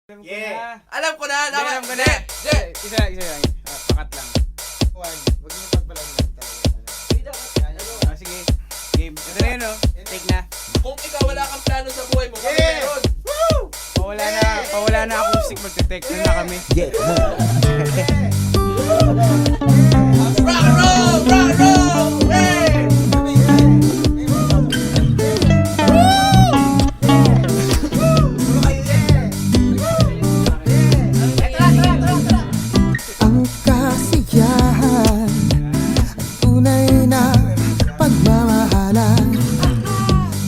Yeah. Alam ko na, Alam ko na. Isa lang. Pakat lang. Juan, wag niyo pagpalagyan talaga. Sige. Game. Ito na yun, oh. Take na. Kung ikaw wala kang plano sa buhay mo, kami Yeah. meron. Pawala na acoustic, magte-take na kami. Rock and roll! Rock and roll! Hey! Ang kasiyahan, tunay na pagmamahalan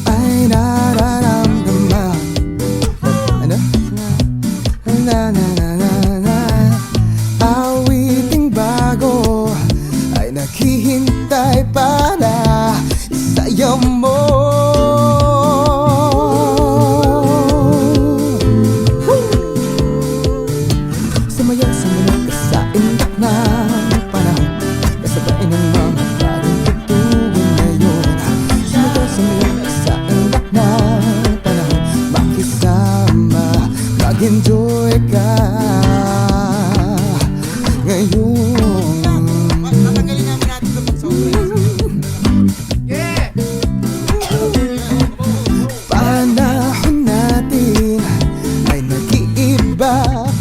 ay nararamdaman. Ano? Na na na na na. Awiting bago ay naghihintay para isayaw mo. Sumayaw sa mulat ka sa indak ng panahon, kasabay ng mga bagong tugtugin ngayon. Sumayaw sa mulat ka sa indak ng panahon, makisama, mag-enjoy ka ngayon. Tatagalin namin natin ito pag Yeah! Panahon natin ay nag-iiba,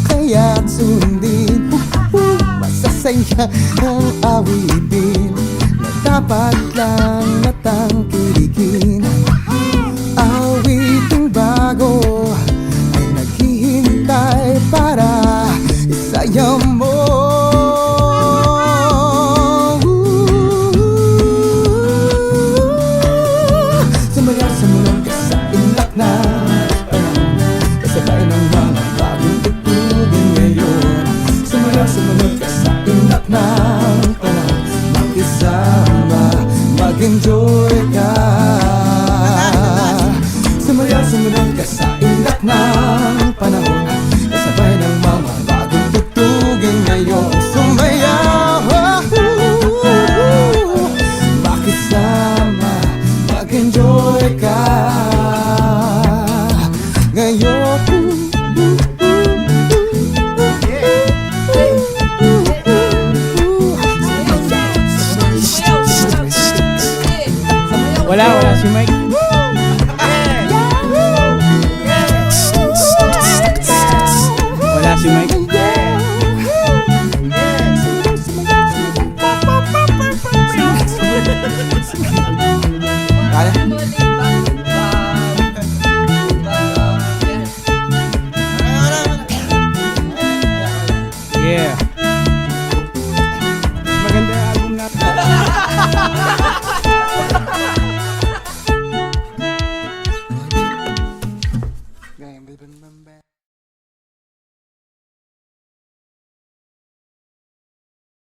kaya't sundin masasaya ang awitin na dapat lang natangkilikin. Awiting bago ay naghihintay para isayaw mo. Sumayaw sa mulang ka sa inlak na panahon, kasabay ng mga bagong tugtugin ngayon. Sumayaw sa mulang ka sa inlak na panahon, makisama, mag-enjoy ka. Sumayaw sa mulang ka sa inlak na panahon, kasabay ng mga bagong tugtugin ngayon. Sumayaw, makisama, mag-enjoy ka ngayon. Wala si Mike. Wala si Mike. Kaya? Yeah. Maganda yung album natin.